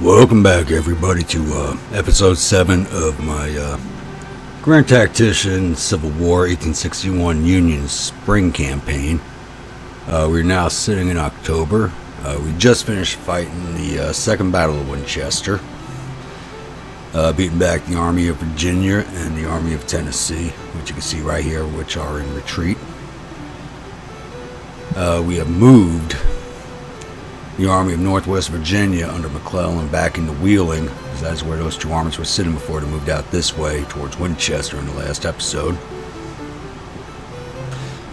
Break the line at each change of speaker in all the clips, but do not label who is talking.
Welcome back, everybody, to episode 7 of my Grand Tactician Civil War 1861 Union Spring Campaign. We're now sitting in October. We just finished fighting the Second Battle of Winchester, beating back the Army of Virginia and the Army of Tennessee, which you can see right here, which are in retreat. We have moved the Army of Northwest Virginia under McClellan back into Wheeling, because that's where those two armies were sitting before they moved out this way towards Winchester in the last episode.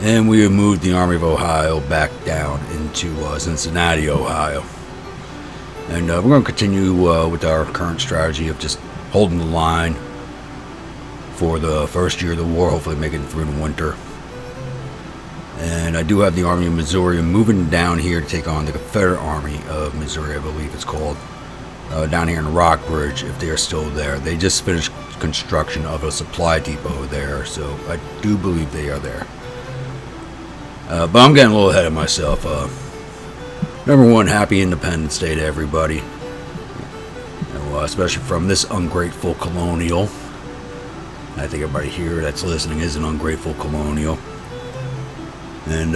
And we have moved the Army of Ohio back down into Cincinnati, Ohio. And we're going to continue with our current strategy of just holding the line for the first year of the war, hopefully making it through the winter. And I do have the Army of Missouri moving down here to take on the Confederate Army of Missouri, I believe it's called, down here in Rockbridge, if they are still there. They just finished construction of a supply depot there, so I do believe they are there. But I'm getting a little ahead of myself. Number one, happy Independence Day to everybody, especially from this ungrateful colonial. I think everybody here that's listening is an ungrateful colonial. And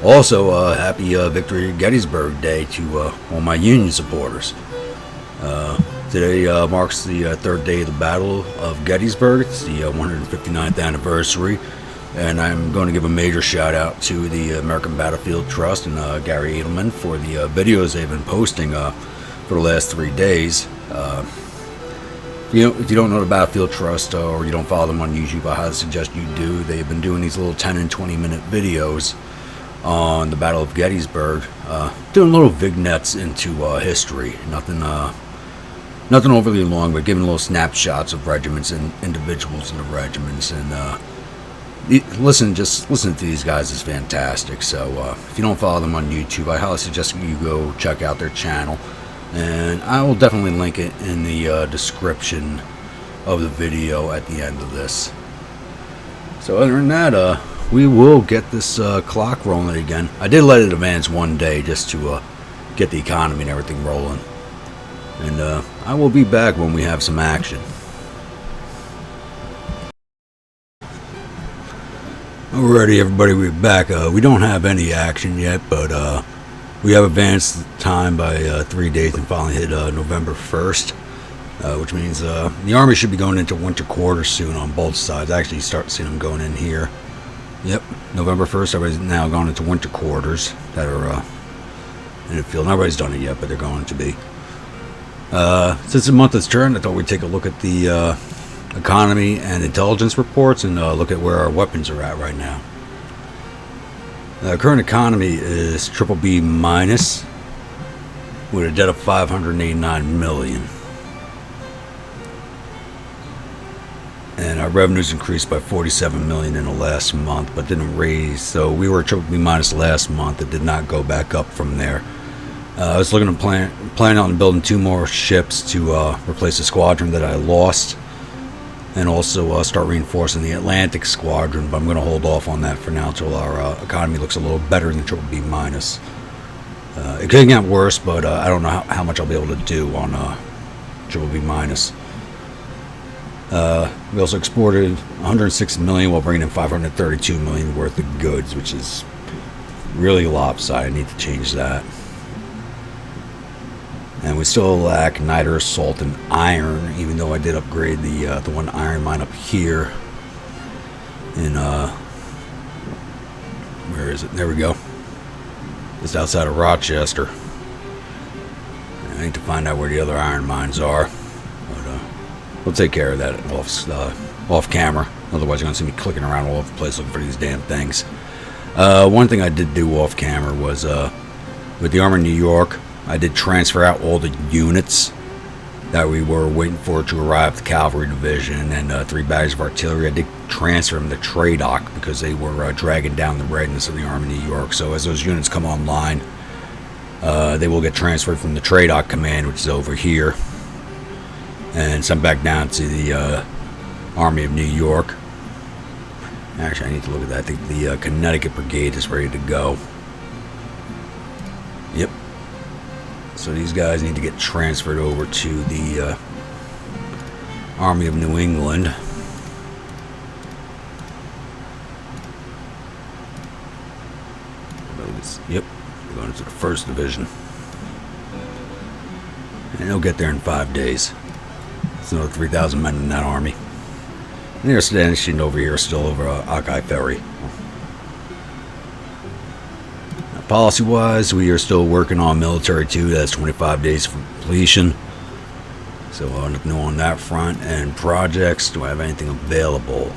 also happy Victory at Gettysburg Day to all my Union supporters. Today marks the third day of the Battle of Gettysburg. It's the 159th anniversary, and I'm going to give a major shout out to the American Battlefield Trust and Gary Edelman for the videos they've been posting for the last 3 days. If you don't know the Battlefield Trust or you don't follow them on YouTube, I highly suggest you do. They've been doing these little 10 and 20 minute videos on the Battle of Gettysburg, doing little vignettes into history. Nothing overly long, but giving little snapshots of regiments and individuals in the regiments. And listen to these guys is fantastic. So if you don't follow them on YouTube, I highly suggest you go check out their channel. And I will definitely link it in the description of the video at the end of this. So other than that, we will get this clock rolling again. I did let it advance 1 day just to get the economy and everything rolling. And I will be back when we have some action. Alrighty, everybody, we're back. We don't have any action yet, but we have advanced time by 3 days and finally hit November 1st, which means the Army should be going into winter quarters soon on both sides. I actually start seeing them going in here. Yep, November 1st, everybody's now going into winter quarters that are in the field. Nobody's done it yet, but they're going to be. Since the month has turned, I thought we'd take a look at the economy and intelligence reports and look at where our weapons are at right now. Current economy is BBB minus with a debt of $589 million. And our revenues increased by $47 million in the last month, but didn't raise. So we were BBB minus last month. It did not go back up from there. I was looking to plan on building 2 more ships to replace the squadron that I lost, and also start reinforcing the Atlantic Squadron, but I'm going to hold off on that for now until our economy looks a little better than BBB minus. It could get worse, but I don't know how much I'll be able to do on BBB minus. We also exported $106 million while bringing in $532 million worth of goods, which is really lopsided. I need to change that. And we still lack niter, salt, and iron, even though I did upgrade the one iron mine up here in where is it? There we go. Just outside of Rochester. I need to find out where the other iron mines are, but we'll take care of that off camera. Otherwise, you're gonna see me clicking around all over the place looking for these damn things. One thing I did do off camera was with the Army of New York, I did transfer out all the units that we were waiting for to arrive at the Cavalry Division and 3 bags of artillery. I did transfer them to TRADOC because they were dragging down the readiness of the Army of New York. So as those units come online, they will get transferred from the TRADOC command, which is over here, and sent back down to the Army of New York. Actually, I need to look at that. I think the Connecticut Brigade is ready to go. Yep. So these guys need to get transferred over to the Army of New England. Yep, going to the 1st Division. And they'll get there in 5 days. It's another 3,000 men in that army. And they're stationed over here, still over Hawkeye Ferry. Now, policy-wise, we are still working on military 2. That's 25 days for completion. So nothing new on that front. And projects, do I have anything available?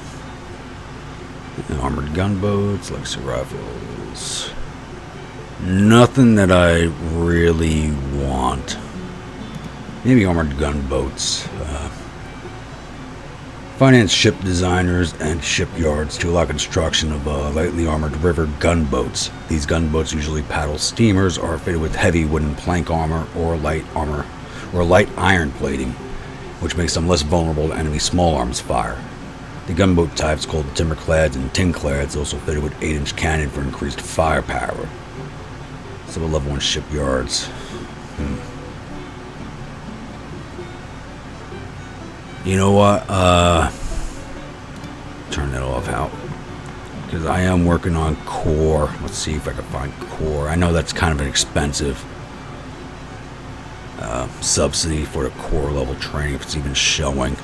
Armored gunboats, legacy rifles. Nothing that I really want. Maybe armored gunboats. Finance ship designers and shipyards to allow construction of lightly armored river gunboats. These gunboats usually paddle steamers, are fitted with heavy wooden plank armor or light iron plating, which makes them less vulnerable to enemy small arms fire. The gunboat types called the timberclads and tinclads also fitted with 8-inch cannon for increased firepower. So we'll level 1 shipyards. You know what? Turn that off out. Because I am working on core. Let's see if I can find core. I know that's kind of an expensive subsidy for the core level training, if it's even showing.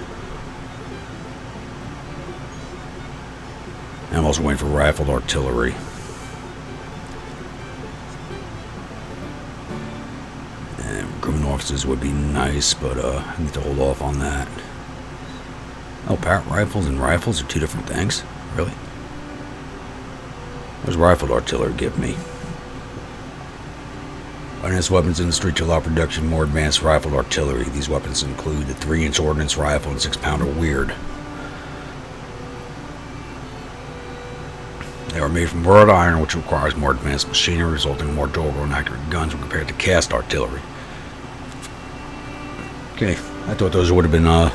I'm also waiting for rifled artillery. And recruitment officers would be nice, but I need to hold off on that. Oh, Parrott rifles and rifles are 2 different things? Really? What does rifled artillery give me? Finance weapons industry to allow production of more advanced rifled artillery. These weapons include the 3-inch ordnance rifle and 6-pounder Weird. They are made from wrought iron, which requires more advanced machinery, resulting in more durable and accurate guns when compared to cast artillery. Okay, I thought those would have been, I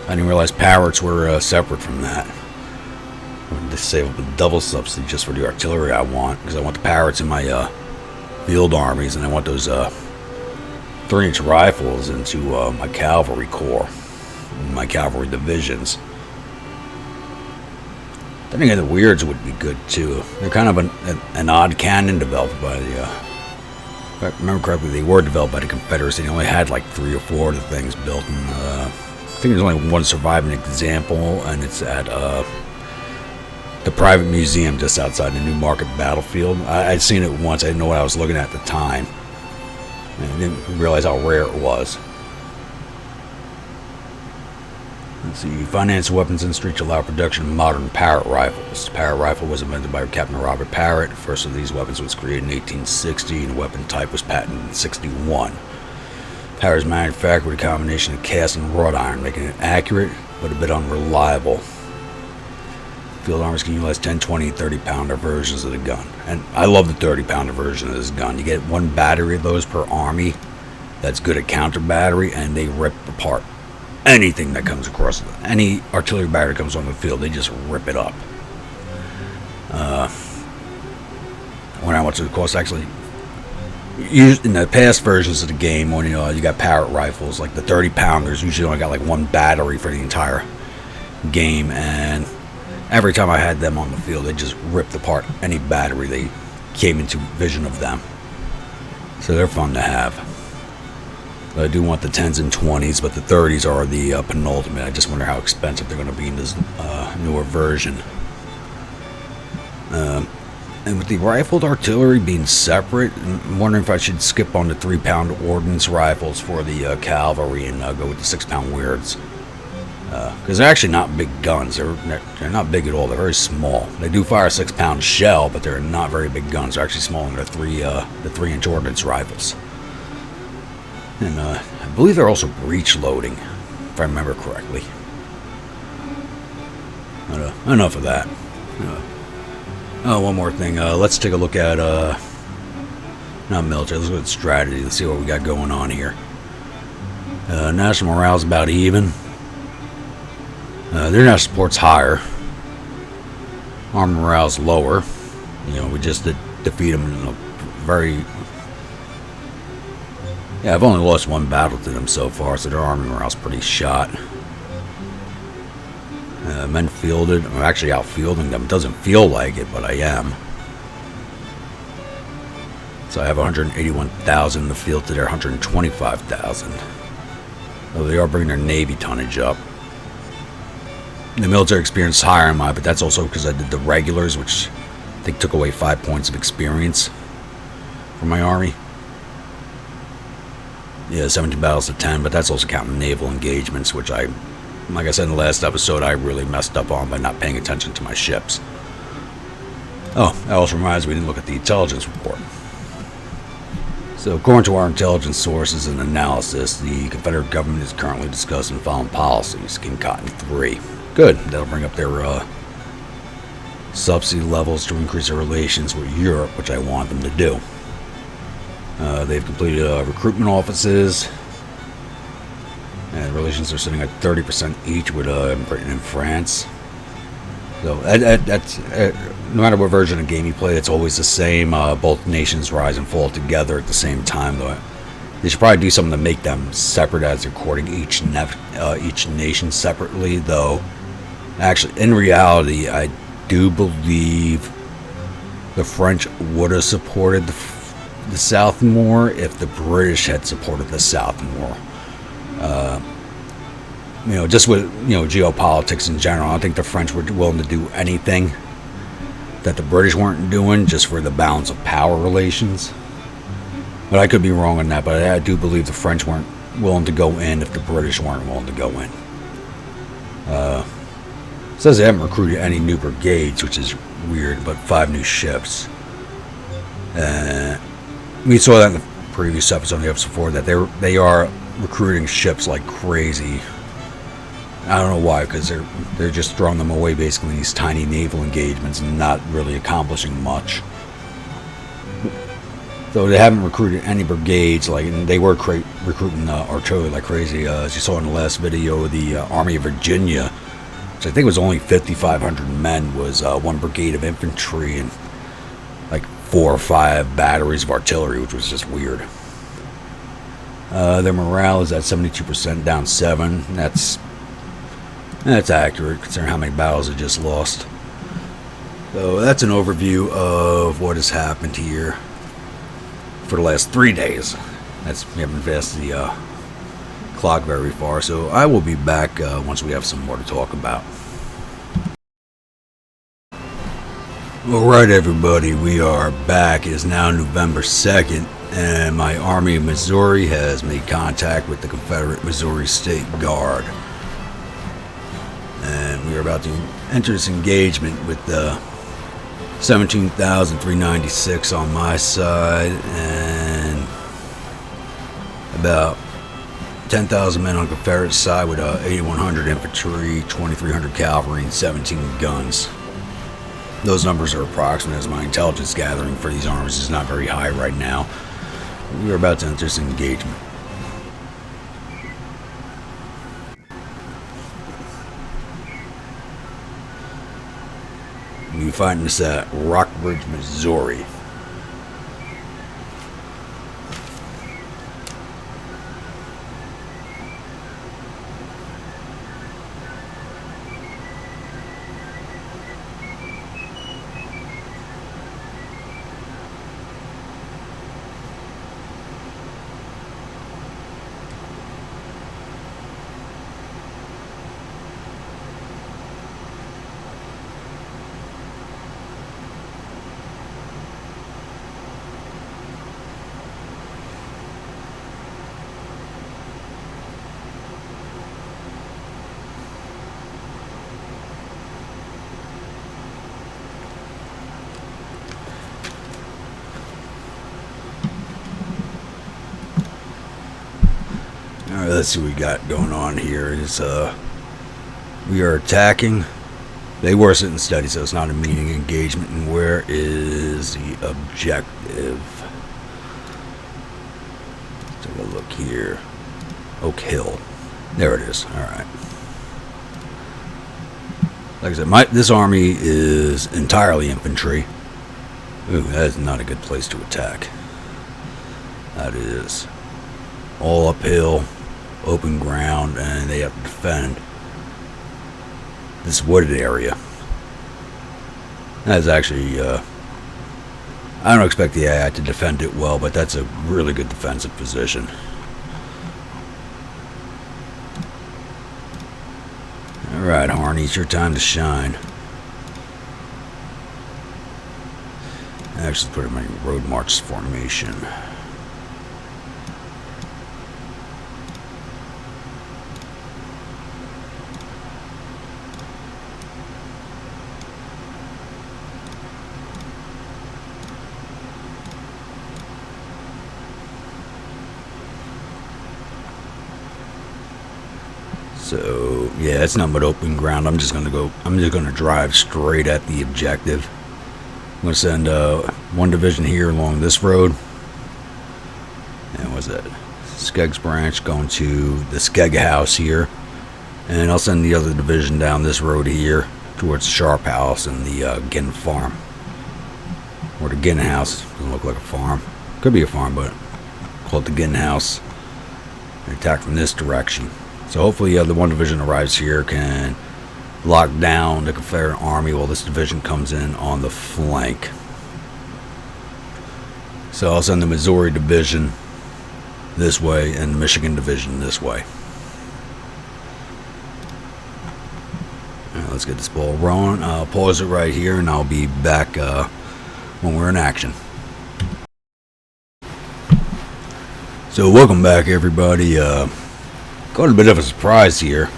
didn't realize Parrots were separate from that. I'm going to save up a double subsidy just for the artillery I want, because I want the Parrots in my field armies, and I want those 3-inch rifles into my cavalry corps, my cavalry divisions. I think the Weirds would be good too. They're kind of an odd cannon developed by the. If I remember correctly, they were developed by the Confederacy. They only had like 3 or 4 of the things built, and I think there's only one surviving example, and it's at the private museum just outside the Newmarket battlefield. I'd seen it once. I didn't know what I was looking at the time. I didn't realize how rare it was. Let's see, finance weapons industry to allow production of modern Parrott rifles. The Parrott rifle was invented by Captain Robert Parrott. The first of these weapons was created in 1860, and the weapon type was patented in 61. Parrott is manufactured with a combination of cast and wrought iron, making it accurate but a bit unreliable. Field armors can utilize 10, 20, and 30-pounder versions of the gun. And I love the 30-pounder version of this gun. You get 1 battery of those per army that's good at counter battery, and they rip apart anything that comes across. Any artillery battery comes on the field, they just rip it up. I wonder how much it would cost actually. In the past versions of the game, when you got Parrott rifles, like the 30-pounders, usually only got like 1 battery for the entire game, and every time I had them on the field, they just ripped apart any battery they came into vision of them. So they're fun to have. I do want the 10s and 20s, but the 30s are the penultimate. I just wonder how expensive they're going to be in this newer version. And with the rifled artillery being separate, I'm wondering if I should skip on the 3-pound ordnance rifles for the cavalry and go with the 6-pound Weirds. Because they're actually not big guns. They're not big at all. They're very small. They do fire a 6-pound shell, but they're not very big guns. They're actually smaller than the 3-inch ordnance rifles. And I believe they're also breech loading, if I remember correctly. But, enough of that. One more thing. Let's take a look at, not military, let's look at strategy. Let's see what we got going on here. National morale's about even. Their national support's higher. Army morale's lower. We just defeat them in a very Yeah, I've only lost one battle to them so far, so their army morale's pretty shot. Men fielded. I'm actually outfielding them. It doesn't feel like it, but I am. So I have 181,000 in the field to their 125,000. So they are bringing their Navy tonnage up. The military experience is higher in mine, but that's also because I did the regulars, which I think took away 5 points of experience from my army. Yeah, 17 battles to 10, but that's also counting naval engagements, which like I said in the last episode, I really messed up on by not paying attention to my ships. Oh, that also reminds me, we didn't look at the intelligence report. So, according to our intelligence sources and analysis, the Confederate government is currently discussing the following policies. King Cotton 3. Good. That'll bring up their subsidy levels to increase their relations with Europe, which I want them to do. They've completed recruitment offices, and relations are sitting at 30% each with Britain and France. So that's no matter what version of game you play, it's always the same. Both nations rise and fall together at the same time. Though they should probably do something to make them separate, as they're courting each nation separately. Though, actually, in reality, I do believe the French would have supported the South more if the British had supported the South more. Just with geopolitics in general, I don't think the French were willing to do anything that the British weren't doing, just for the balance of power relations. But I could be wrong on that. But I do believe the French weren't willing to go in if the British weren't willing to go in. It says they haven't recruited any new brigades, which is weird, but 5 new ships. We saw that in the previous episode, the episode before, that they are recruiting ships like crazy. I don't know why, because they're just throwing them away basically in these tiny naval engagements and not really accomplishing much. So they haven't recruited any brigades, and they were recruiting artillery like crazy. As you saw in the last video, the Army of Virginia, which I think was only 5,500 men, was 1 brigade of infantry and like 4 or 5 batteries of artillery, which was just weird. Their morale is at 72%, down 7. That's accurate, considering how many battles they just lost. So that's an overview of what has happened here for the last 3 days. We haven't advanced the clock very far, so I will be back once we have some more to talk about. Alright everybody, we are back. It is now November 2nd, and my Army of Missouri has made contact with the Confederate Missouri State Guard. And we are about to enter this engagement with the 17,396 on my side and about 10,000 men on the Confederate side with 8,100 infantry, 2,300 cavalry, and 17 guns. Those numbers are approximate, as my intelligence gathering for these armies is not very high right now. We are about to enter this engagement. We'll be fighting this at Rockbridge, Missouri. Alright, let's see what we got going on here. We are attacking. They were sitting steady, so it's not a meeting engagement. And where is the objective? Let's take a look here. Oak Hill. There it is. Alright. Like I said, this army is entirely infantry. Ooh, that is not a good place to attack. That is. all uphill, open ground, and they have to defend this wooded area. That's actually, I don't expect the AI to defend it well, but that's a really good defensive position. Alright, Harney, it's your time to shine. Actually, put him in road march formation. So, yeah, it's nothing but open ground. I'm just gonna drive straight at the objective. I'm gonna send one division here along this road. And what's that? Skeggs branch going to the Skegg house here. And I'll send the other division down this road here towards the Sharp house and the Ginn farm. Or the Ginn house. Doesn't look like a farm. Could be a farm, but call it the Ginn house. And attack from this direction. So hopefully the one division arrives here, can lock down the Confederate army while this division comes in on the flank. So I'll send the Missouri division this way and the Michigan division this way. Let's get this ball rolling. I'll pause it right here and I'll be back when we're in action. So welcome back, everybody. Got a bit of a surprise here,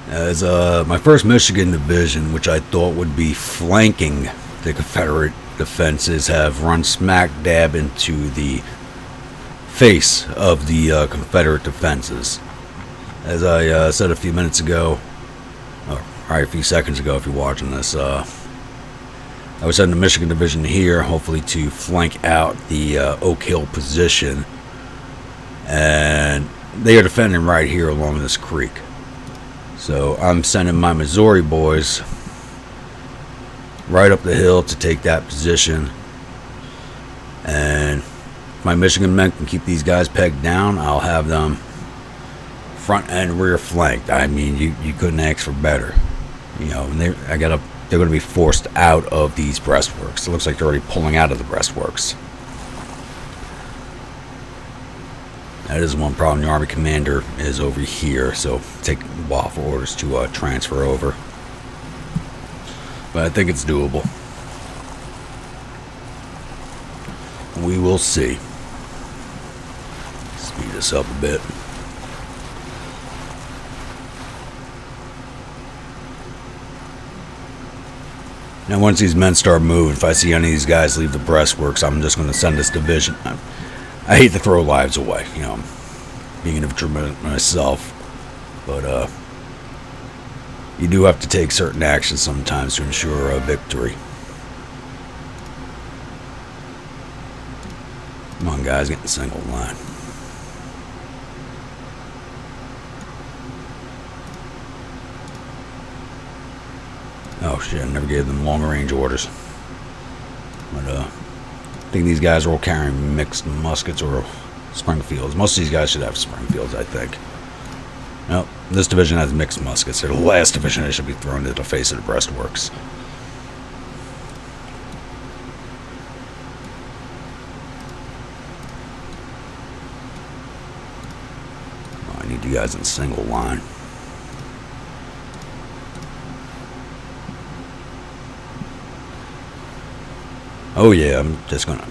as my 1st Michigan Division, which I thought would be flanking the Confederate defenses, have run smack dab into the face of the Confederate defenses. As I said a few minutes ago, or probably a few seconds ago if you're watching this, I was sending the Michigan Division here, hopefully to flank out the Oak Hill position, and they are defending right here along this creek. So I'm sending my Missouri boys right up the hill to take that position. And if my Michigan men can keep these guys pegged down, I'll have them front and rear flanked. I mean, you couldn't ask for better. You know, and they're going to be forced out of these breastworks. It looks like they're already pulling out of the breastworks. That is one problem. The Army commander is over here, so take a while for orders to transfer over. But I think it's doable. We will see. Speed this up a bit. Now, once these men start moving, if I see any of these guys leave the breastworks, I'm just going to send this division. I hate to throw lives away, you know, being an infantryman myself, but you do have to take certain actions sometimes to ensure a victory. Come on, guys, get in the single line. Oh shit, I never gave them longer range orders. But I think these guys are all carrying mixed muskets or Springfields. Most of these guys should have Springfields, I think. Nope, this division has mixed muskets. They're the last division that should be thrown into the face of the breastworks. Oh, I need you guys in single line. Oh yeah, I'm just gonna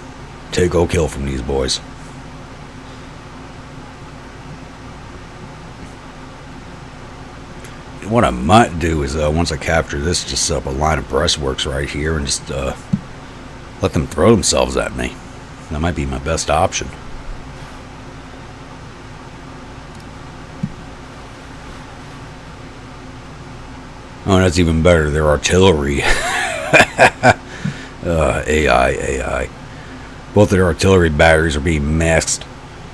take Oak Hill from these boys. And what I might do is, once I capture this, just set up a line of breastworks right here and just let them throw themselves at me. That might be my best option. Oh, that's even better. Their artillery. AI. Both of their artillery batteries are being masked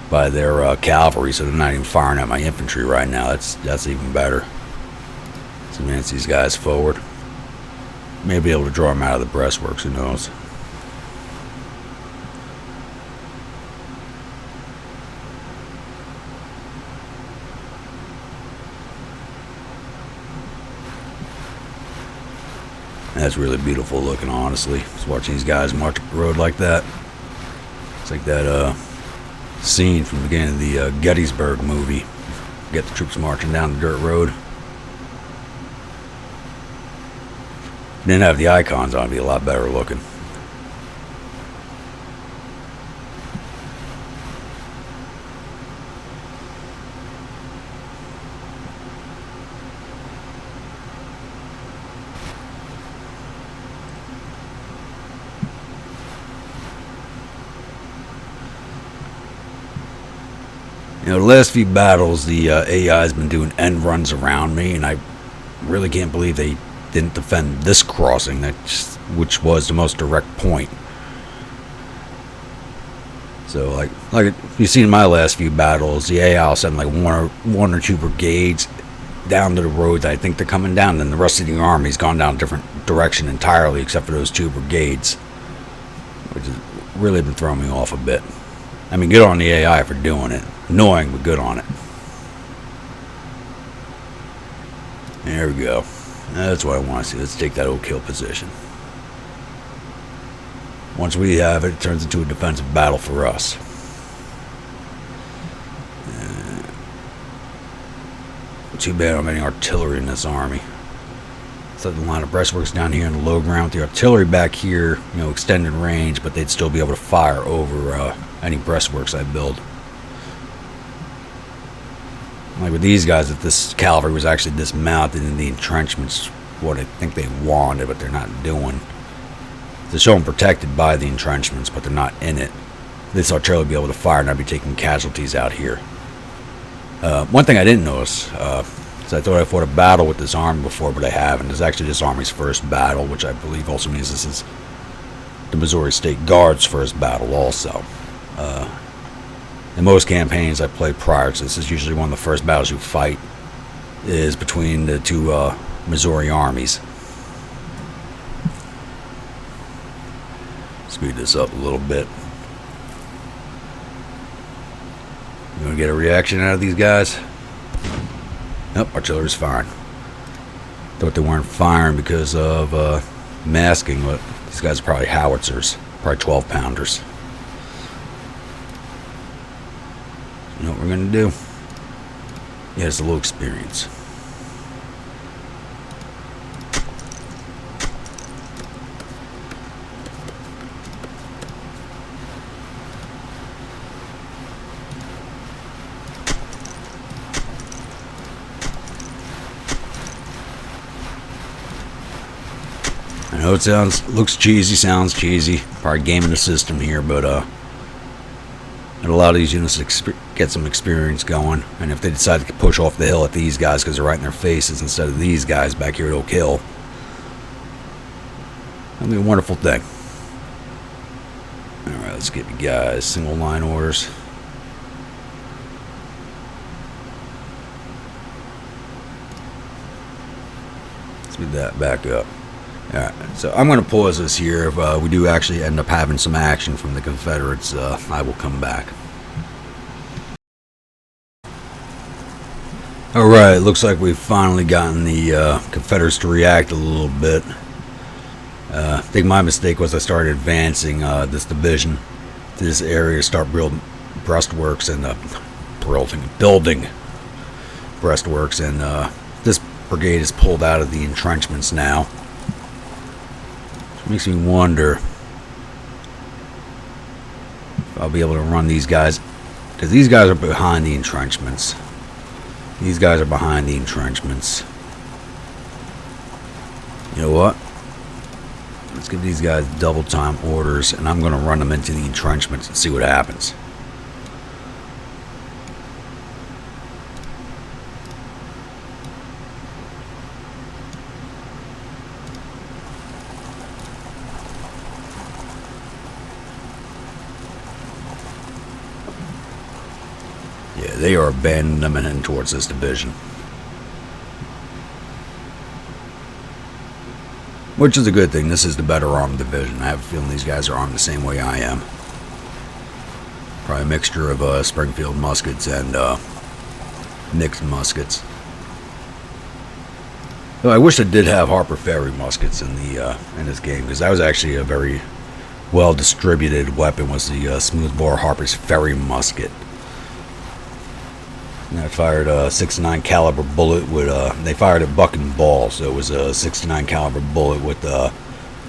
by their cavalry, so they're not even firing at my infantry right now. That's even better. Let's advance these guys forward. May be able to draw them out of the breastworks, who knows. That's really beautiful looking, honestly. Just watching these guys march up the road like that. It's like that scene from the beginning of the Gettysburg movie. Get the troops marching down the dirt road. Didn't have the icons on, it'd be a lot better looking. You know, the last few battles, the AI has been doing end runs around me, and I really can't believe they didn't defend this crossing, which was the most direct point. So, like you've seen in my last few battles, the AI will send like one or two brigades down to the roads. I think they're coming down, and the rest of the army's gone down a different direction entirely, except for those two brigades, which has really been throwing me off a bit. I mean, good on the AI for doing it. Annoying, but good on it. There we go. That's what I want to see. Let's take that old kill position. Once we have it, it turns into a defensive battle for us. Too bad I don't have any artillery in this army. So the line of breastworks down here in the low ground with the artillery back here, you know, extended range, but they'd still be able to fire over any breastworks I build. Like with these guys, if this cavalry was actually dismounted in the entrenchments, what I think they wanted, but they're not doing. They're showing protected by the entrenchments, but they're not in it. This artillery would be able to fire, and I'd be taking casualties out here. One thing I didn't notice, is I thought I fought a battle with this army before, but I haven't. It's actually this army's first battle, which I believe also means this is the Missouri State Guard's first battle also. In most campaigns I played prior to this is usually one of the first battles you fight is between the two Missouri armies. Speed this up a little bit. You want to get a reaction out of these guys? Nope, artillery's firing. Thought they weren't firing because of masking, but these guys are probably howitzers, probably 12-pounders. You know what we're going to do? Yeah, it's a little experience. I know it looks cheesy, sounds cheesy. Probably gaming the system here, but and a lot of these units get some experience going, and if they decide to push off the hill at these guys because they're right in their faces instead of these guys back here at Oak Hill, that'll be a wonderful thing. Alright, let's get you guys single line orders. Let's get that back up. Alright, so I'm going to pause this here. If we do actually end up having some action from the Confederates, I will come back. Alright, looks like we've finally gotten the Confederates to react a little bit. I think my mistake was I started advancing this division to this area to start building breastworks and building breastworks, and this brigade is pulled out of the entrenchments now. Makes me wonder if I'll be able to run these guys, because these guys are behind the entrenchments. These guys are behind the entrenchments. You know what? Let's give these guys double time orders, and I'm going to run them into the entrenchments and see what happens. Yeah, they are abandoning them and heading towards this division. Which is a good thing. This is the better armed division. I have a feeling these guys are armed the same way I am. Probably a mixture of Springfield muskets and mixed muskets. Though I wish I did have Harper Ferry muskets in this game, because that was actually a very well distributed weapon. Was the smoothbore Harper's Ferry musket. And I fired a 69 caliber bullet with they fired at buck and ball, so it was a 69 caliber bullet with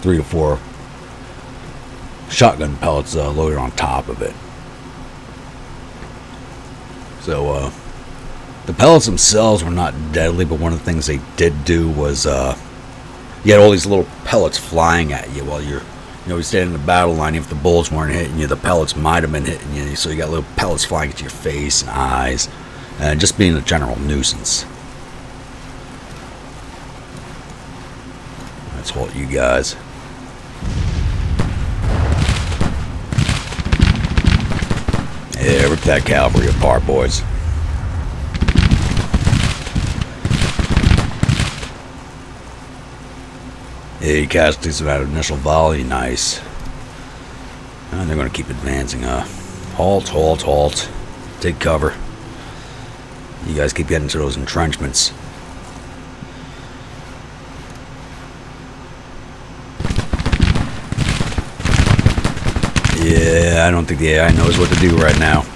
3 to 4 shotgun pellets loaded on top of it. So the pellets themselves were not deadly, but one of the things they did do was you had all these little pellets flying at you while you're standing in the battle line. If the bullets weren't hitting you, the pellets might have been hitting you, so you got little pellets flying at your face and eyes, and just being a general nuisance. Let's halt you guys. Yeah, rip that cavalry apart, boys. Hey, casualties of that initial volley, nice. And they're going to keep advancing. Halt, halt, halt. Take cover. You guys keep getting to those entrenchments. Yeah, I don't think the AI knows what to do right now.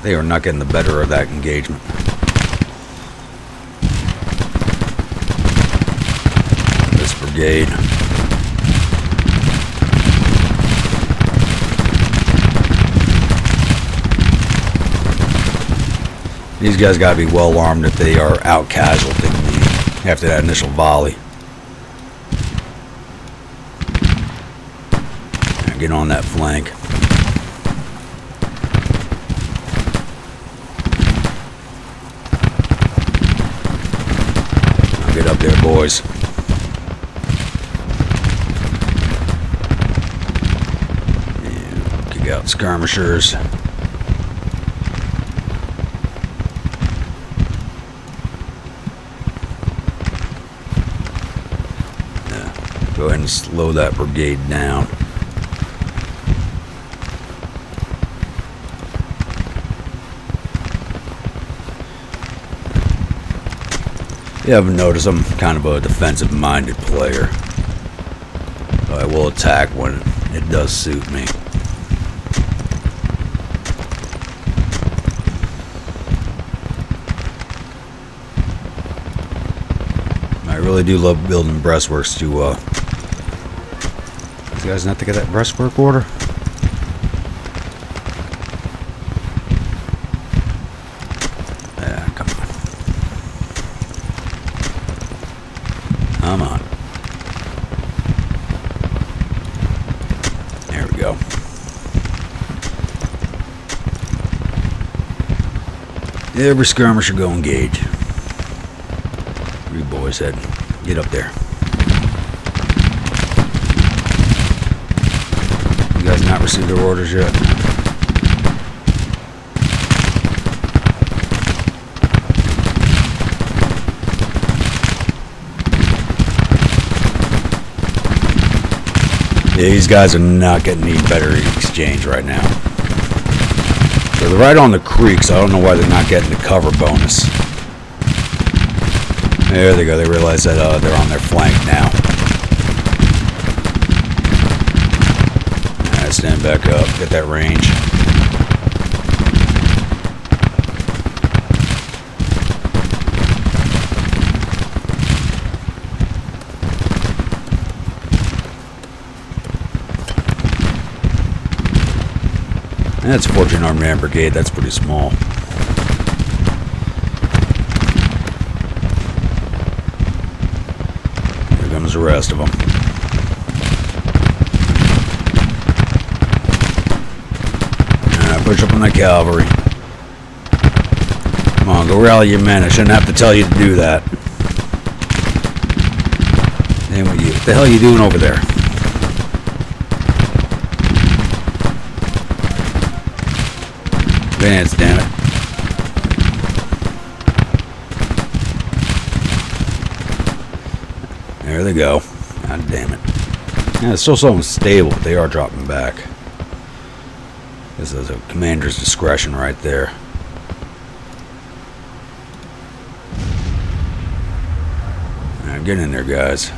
They are not getting the better of that engagement. This brigade. These guys got to be well armed if they are out casualting me after that initial volley. Now get on that flank. Get up there, boys. And kick out skirmishers. Go ahead and slow that brigade down. You haven't noticed I'm kind of a defensive-minded player. So I will attack when it does suit me. I really do love building breastworks to, you guys not to get that breastwork order? Come on. There we go. Every skirmisher go engage. You boys head. Get up there. You guys not received their orders yet? Yeah, these guys are not getting any better exchange right now. So they're right on the creek, so I don't know why they're not getting the cover bonus. There they go. They realize that they're on their flank now. Alright, stand back up. Get that range. That's 14 Armed Man Brigade. That's pretty small. Here comes the rest of them. Push up on the cavalry. Come on, go rally your men. I shouldn't have to tell you to do that. Then what the hell are you doing over there? Advance, damn it. There they go. God damn it. Yeah, it's still so stable, but they are dropping back. This is a commander's discretion right there. Alright, get in there, guys.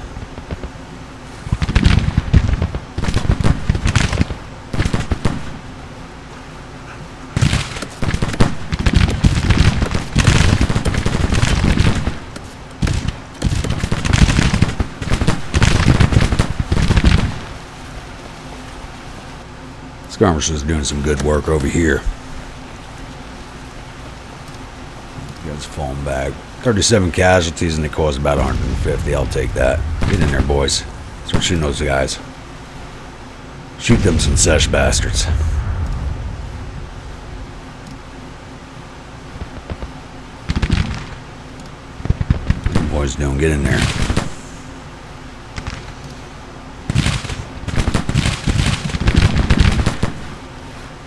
Skirmishers doing some good work over here. You guys falling back. 37 casualties and they caused about 150. I'll take that. Get in there, boys. Start shooting those guys. Shoot them some sesh bastards. What are you boys doing? Get in there.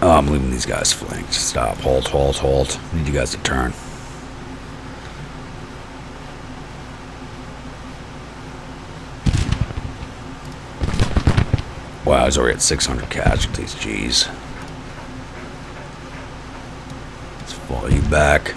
Oh, I'm leaving these guys flanked. Stop. Halt, halt, halt. I need you guys to turn. Wow, he's already at 600 casualties. Jeez. Let's fall you back.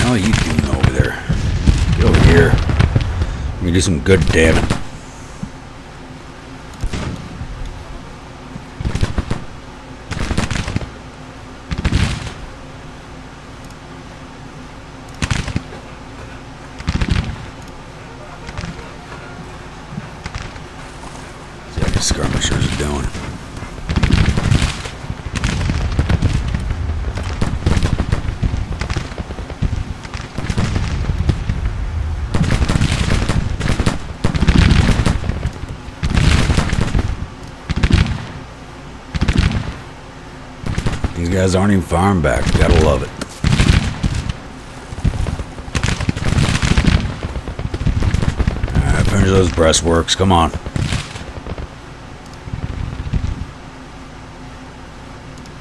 What are you doing over there? Get over here. Let me do some good damage. See how these skirmishers are doing. These guys aren't even firing back. Gotta love it. Alright, finish those breastworks. Come on.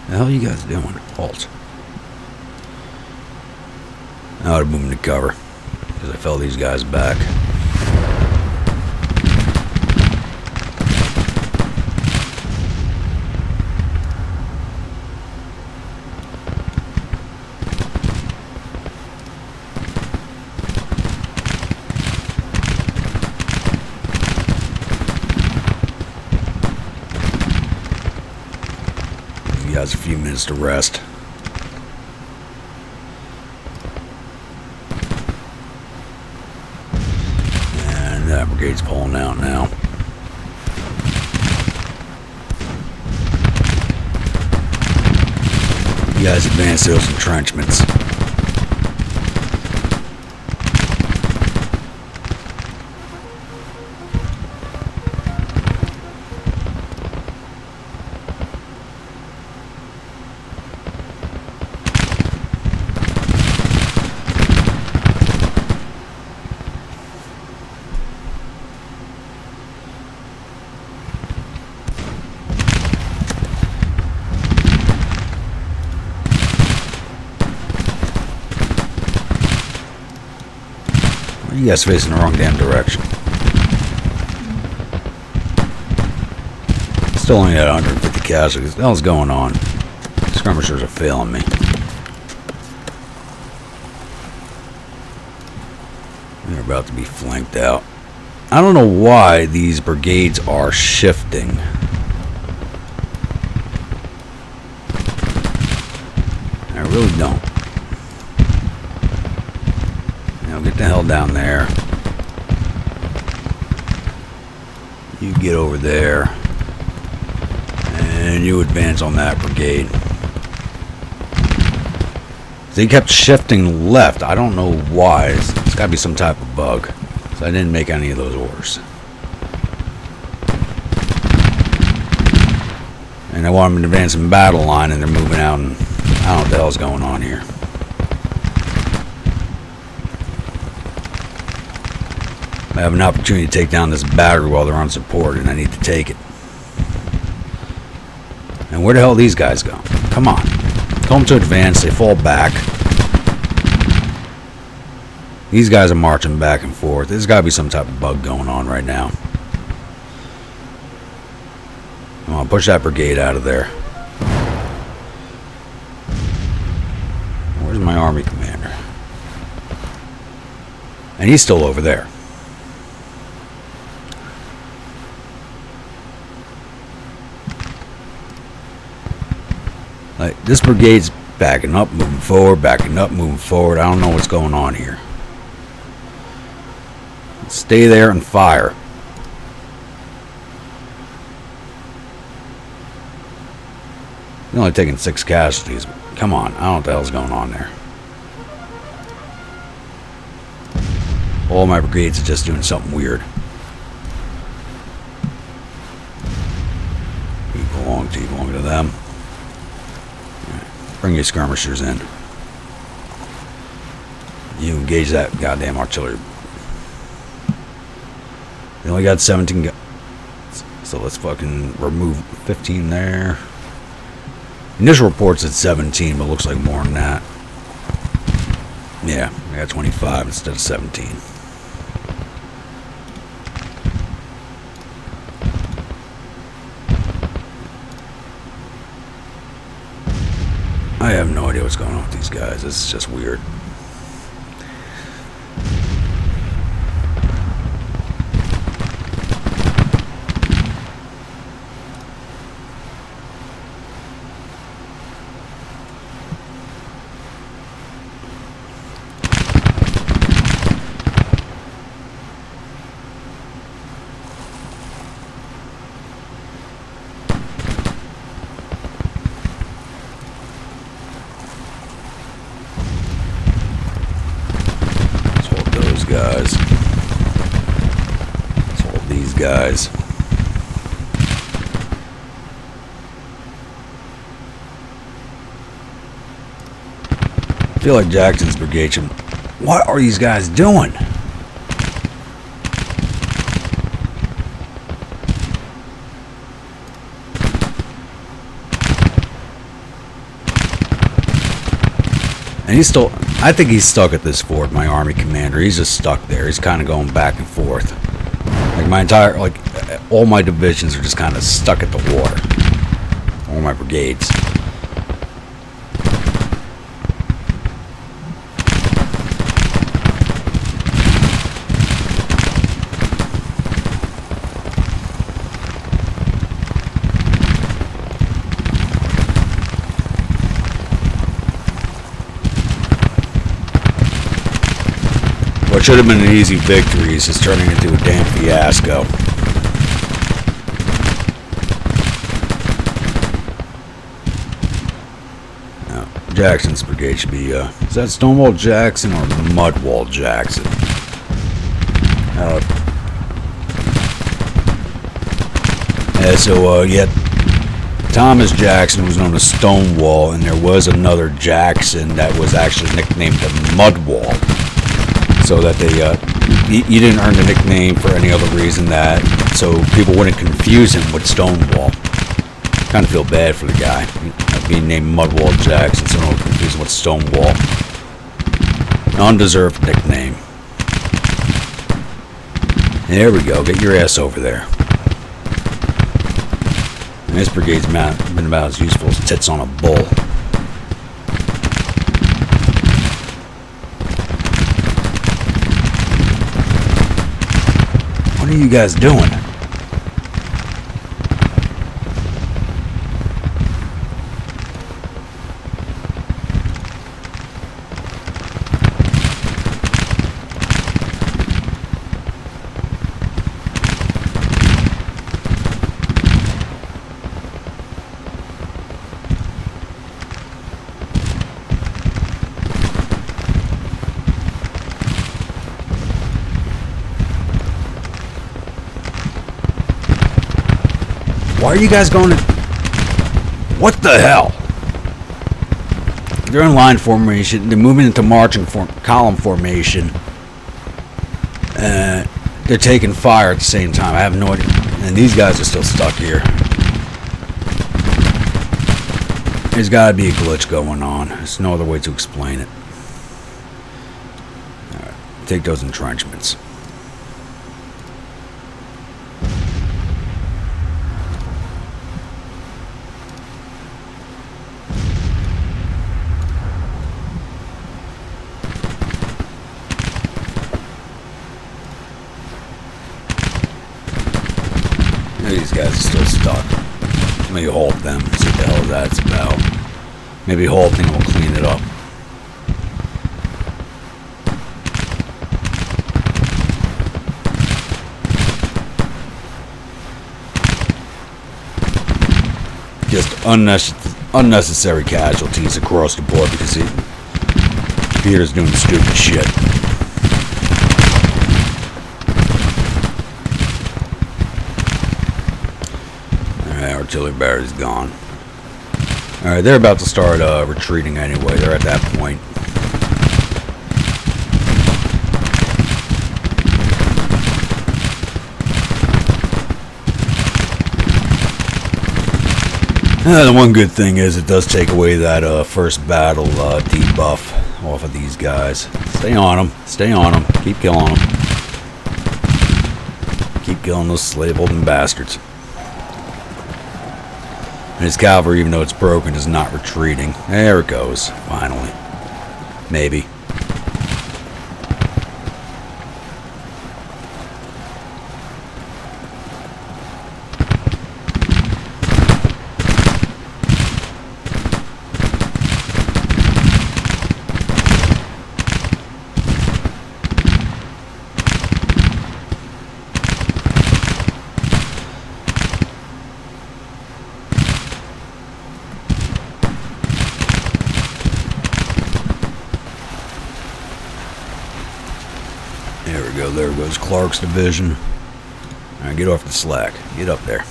The hell are you guys doing? Halt. I ought to move them to cover. Because I fell these guys back. You guys a few minutes to rest. And that brigade's pulling out now. You guys advance those entrenchments. You guys facing the wrong damn direction. Still only at 150 casualties. What the hell's going on? Skirmishers are failing me. They're about to be flanked out. I don't know why these brigades are shifting. I really don't. Get the hell down there. You get over there. And you advance on that brigade. They kept shifting left. I don't know why. It's got to be some type of bug. So I didn't make any of those orders. And I want them to advance in battle line and they're moving out and I don't know what the hell's going on here. I have an opportunity to take down this battery while they're on support, and I need to take it. And where the hell these guys go? Come on. Tell them to advance. They fall back. These guys are marching back and forth. There's got to be some type of bug going on right now. Come on, push that brigade out of there. Where's my army commander? And he's still over there. Like, this brigade's backing up, moving forward, backing up, moving forward. I don't know what's going on here. Stay there and fire. They're only taking 6 casualties. Come on, I don't know what the hell's going on there. All my brigades are just doing something weird. You belong to them. Bring your skirmishers in. You engage that goddamn artillery. They only got 17 so let's fucking remove 15 there. Initial reports at 17, but looks like more than that. Yeah, I got 25 instead of 17. I have no idea what's going on with these guys. This is just weird. Guys. Let's hold these guys. I feel like Jackson's brigade should... What are these guys doing? And he's still... I think he's stuck at this fort, my army commander. He's just stuck there. He's kind of going back and forth. Like my entire, like, all my divisions are just kind of stuck at the water. All my brigades. What should have been an easy victory is just turning into a damn fiasco. Now, Jackson's brigade should be, is that Stonewall Jackson or Mudwall Jackson? Thomas Jackson was known as Stonewall, and there was another Jackson that was actually nicknamed the Mudwall. So that you didn't earn the nickname for any other reason that, so people wouldn't confuse him with Stonewall. Kind of feel bad for the guy being named Mudwall Jackson, so no one confuse him with Stonewall. An undeserved nickname. And there we go. Get your ass over there. And this brigade's been about as useful as tits on a bull. What are you guys doing? Why are you guys going to... What the hell? They're in line formation. They're moving into marching column formation. They're taking fire at the same time. I have no idea. And these guys are still stuck here. There's got to be a glitch going on. There's no other way to explain it. Alright, take those entrenchments. These guys are still stuck. Maybe halt them, see what the hell that's about. Maybe halting will clean it up. Just unnecessary casualties across the board because the computer's doing stupid shit. Artillery barracks gone. Alright, they're about to start retreating anyway. They're at that point. The one good thing is it does take away that first battle debuff off of these guys. Stay on them. Stay on them. Keep killing them. Keep killing those slave-holding bastards. And his cavalry, even though it's broken, is not retreating. There it goes, finally. Maybe. There we go. There goes Clark's division. All right, get off the slack. Get up there.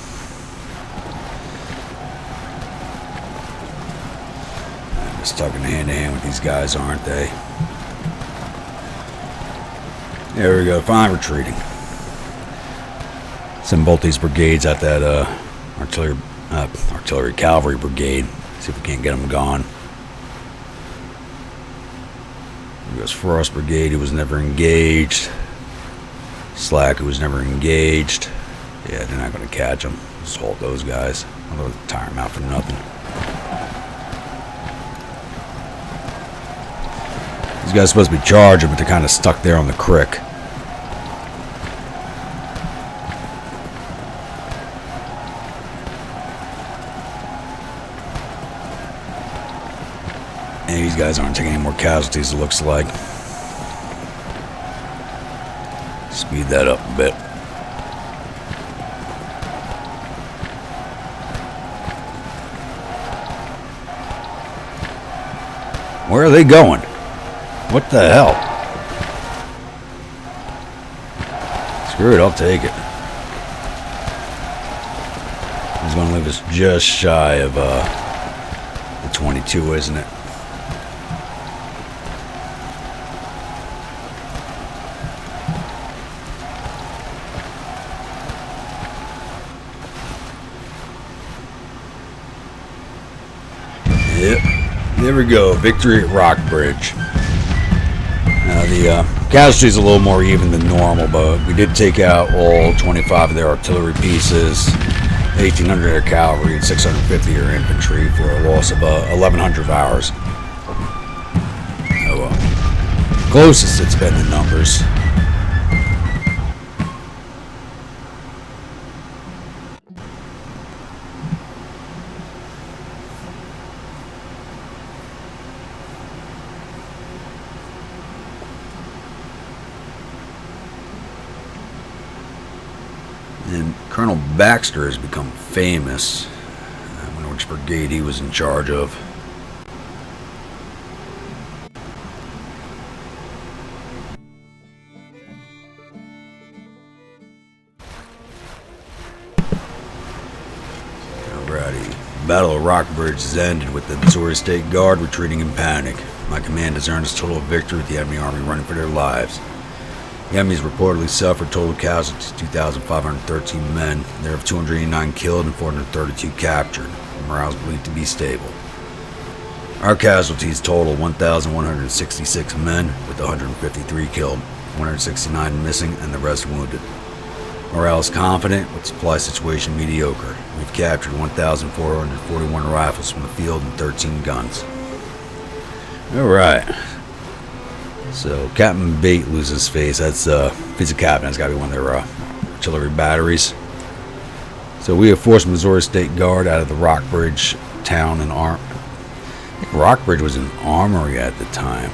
They're stuck in hand to hand with these guys, aren't they? There we go. Finally retreating. Send both these brigades at that artillery cavalry brigade. See if we can't get them gone. There goes Frost Brigade, who was never engaged. Slack, who was never engaged. Yeah, they're not going to catch them. Just hold those guys. I'll tire them out for nothing. These guys are supposed to be charging, but they're kind of stuck there on the crick. And these guys aren't taking any more casualties, it looks like. Speed that up a bit. Where are they going? What the hell? Screw it, I'll take it. He's going to leave us just shy of the 22, isn't it? Yep, there we go. Victory at Rockbridge. The casualties are a little more even than normal, but we did take out all 25 of their artillery pieces, 1,800 of their cavalry, and 650 of their infantry for a loss of 1,100 hours. Oh well. Closest it's been in numbers. And Colonel Baxter has become famous. I wonder which brigade he was in charge of. Alrighty. Battle of Rockbridge has ended with the Missouri State Guard retreating in panic. My command has earned us total victory with the enemy army running for their lives. The enemy's reportedly suffered total casualties 2,513 men. There are 289 killed and 432 captured. Morale is believed to be stable. Our casualties total 1,166 men, with 153 killed, 169 missing, and the rest wounded. Morale is confident, with supply situation mediocre. We've captured 1,441 rifles from the field and 13 guns. Alright. So, Captain Bate loses face. That's, if he's a captain, that's gotta be one of their, artillery batteries. So, we have forced Missouri State Guard out of the Rockbridge town and I think Rockbridge was an armory at the time.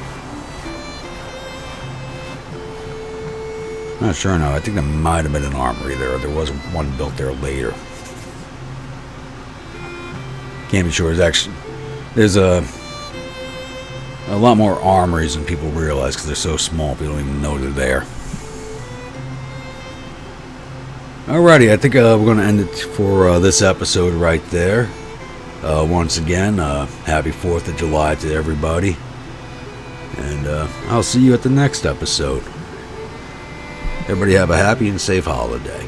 Not sure now. I think there might have been an armory there. There was one built there later. Can't be sure. There's a lot more armories than people realize because they're so small. People don't even know they're there. Alrighty, I think we're going to end it for this episode right there. Once again, happy 4th of July to everybody. And I'll see you at the next episode. Everybody have a happy and safe holiday.